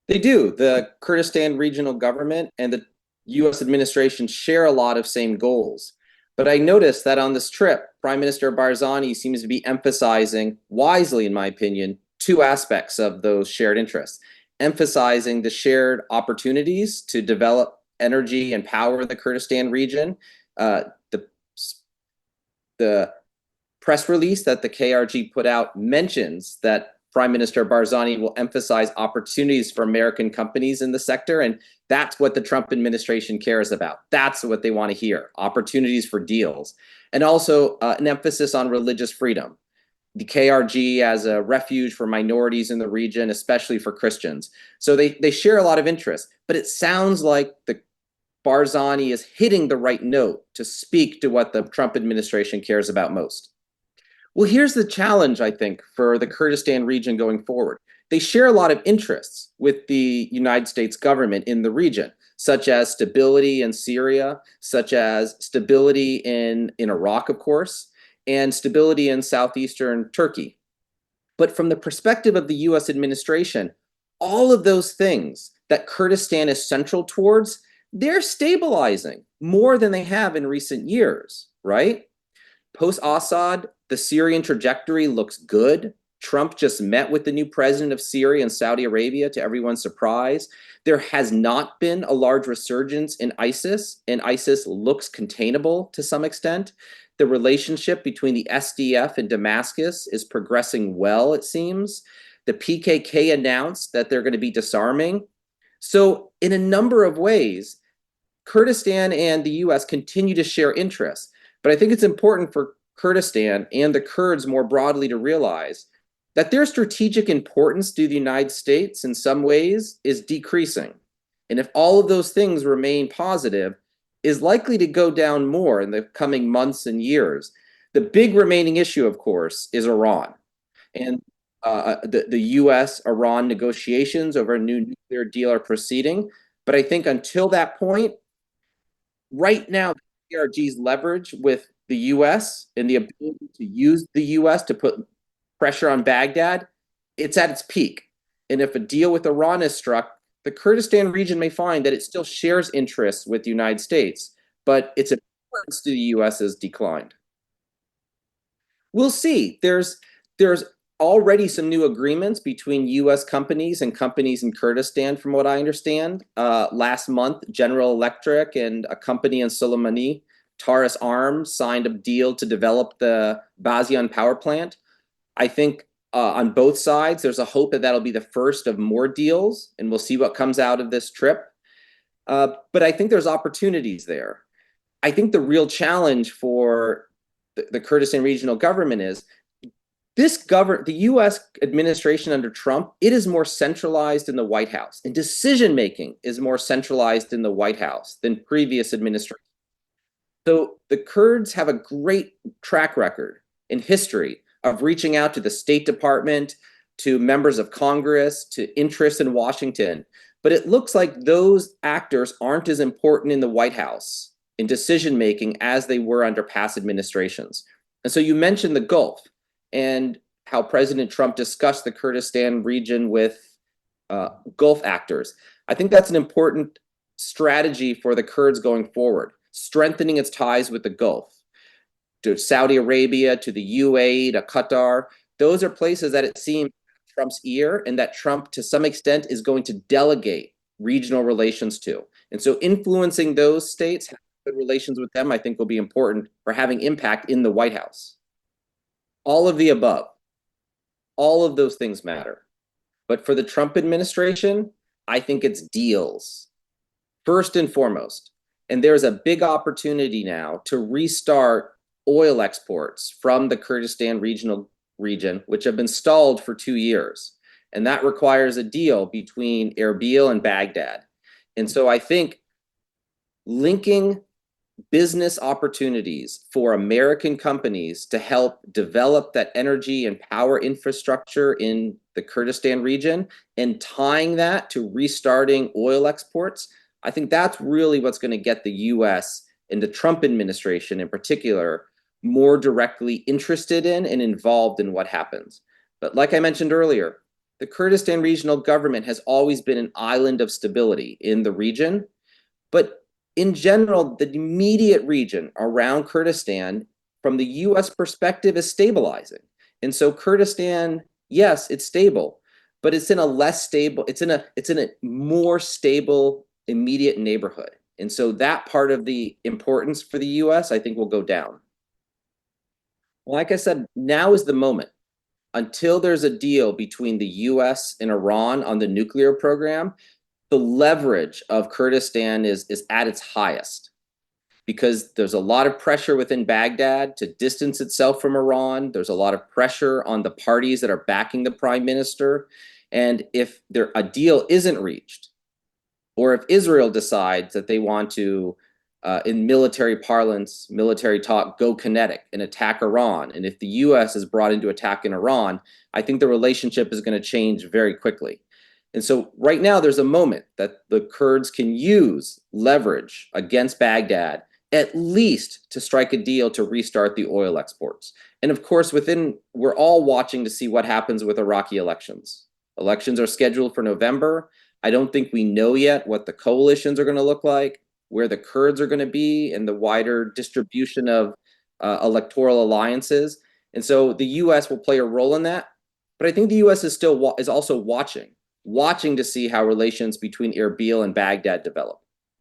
They do. The Kurdistan regional government and the US administration share a lot of same goals. But I noticed that on this trip, Prime Minister Barzani seems to be emphasizing, wisely in my opinion, two aspects of those shared interests, emphasizing the shared opportunities to develop energy and power in the Kurdistan region. The press release that the KRG put out mentions that Prime Minister Barzani will emphasize opportunities for American companies in the sector. And that's what the Trump administration cares about. That's what they want to hear, opportunities for deals. And also an emphasis on religious freedom. The KRG as a refuge for minorities in the region, especially for Christians. So they share a lot of interests, but it sounds like the Barzani is hitting the right note to speak to what the Trump administration cares about most. Well, here's the challenge, I think, for the Kurdistan region going forward. They share a lot of interests with the United States government in the region, such as stability in Syria, such as stability in Iraq, of course, and stability in southeastern Turkey. But from the perspective of the US administration, all of those things that Kurdistan is central towards, they're stabilizing more than they have in recent years, right? Post-Assad, the Syrian trajectory looks good. Trump just met with the new president of Syria and Saudi Arabia, to everyone's surprise. There has not been a large resurgence in ISIS, and ISIS looks containable to some extent. The relationship between the SDF and Damascus is progressing well, it seems. The PKK announced that they're going to be disarming. So, in a number of ways, Kurdistan and the US continue to share interests. But I think it's important for Kurdistan and the Kurds more broadly to realize that their strategic importance to the United States in some ways is decreasing. And if all of those things remain positive, is likely to go down more in the coming months and years. The big remaining issue, of course, is Iran. And the US-Iran negotiations over a new nuclear deal are proceeding. But I think until that point, right now, the KRG's leverage with the US and the ability to use the US to put pressure on Baghdad, it's at its peak. And if a deal with Iran is struck, the Kurdistan region may find that it still shares interests with the United States, but its importance to the US has declined. We'll see. There's already some new agreements between US companies and companies in Kurdistan, from what I understand. Last month, General Electric and a company in Soleimani, Taurus Arms, signed a deal to develop the Bazian power plant. I think on both sides, there's a hope that that'll be the first of more deals, and we'll see what comes out of this trip. But I think there's opportunities there. I think the real challenge for the Kurdistan regional government is the US administration under Trump, it is more centralized in the White House, and decision making is more centralized in the White House than previous administrations. So the Kurds have a great track record in history of reaching out to the State Department, to members of Congress, to interests in Washington. But it looks like those actors aren't as important in the White House in decision making as they were under past administrations. And so you mentioned the Gulf and how President Trump discussed the Kurdistan region with Gulf actors. I think that's an important strategy for the Kurds going forward, strengthening its ties with the Gulf, to Saudi Arabia, to the UAE, to Qatar. Those are places that it seems Trump's ear, and that Trump, to some extent, is going to delegate regional relations to. And so influencing those states, having good relations with them, I think will be important for having impact in the White House. All of the above, all of those things matter. But for the Trump administration, I think it's deals, first and foremost. And there's a big opportunity now to restart oil exports from the Kurdistan region, which have been stalled for 2 years. And that requires a deal between Erbil and Baghdad. And so I think linking business opportunities for American companies to help develop that energy and power infrastructure in the Kurdistan region and tying that to restarting oil exports, I think that's really what's going to get the US and the Trump administration in particular more directly interested in and involved in what happens. But like I mentioned earlier, the Kurdistan regional government has always been an island of stability in the region. But in general, the immediate region around Kurdistan, from the US perspective, is stabilizing. And so Kurdistan, yes, it's stable, but it's in a less stable, it's in a more stable immediate neighborhood. And so that part of the importance for the US, I think, will go down. Like I said, now is the moment. Until there's a deal between the US and Iran on the nuclear program, the leverage of Kurdistan is at its highest because there's a lot of pressure within Baghdad to distance itself from Iran. There's a lot of pressure on the parties that are backing the prime minister. And if a deal isn't reached, or if Israel decides that they want to, in military parlance, military talk, go kinetic and attack Iran, and if the US is brought into attacking Iran, I think the relationship is going to change very quickly. And so right now there's a moment that the Kurds can use leverage against Baghdad, at least to strike a deal to restart the oil exports. And of course, we're all watching to see what happens with Iraqi elections. Elections are scheduled for November. I don't think we know yet what the coalitions are going to look like, where the Kurds are going to be, and the wider distribution of electoral alliances. And so the U.S. will play a role in that. But I think the U.S. is also watching to see how relations between Erbil and Baghdad develop.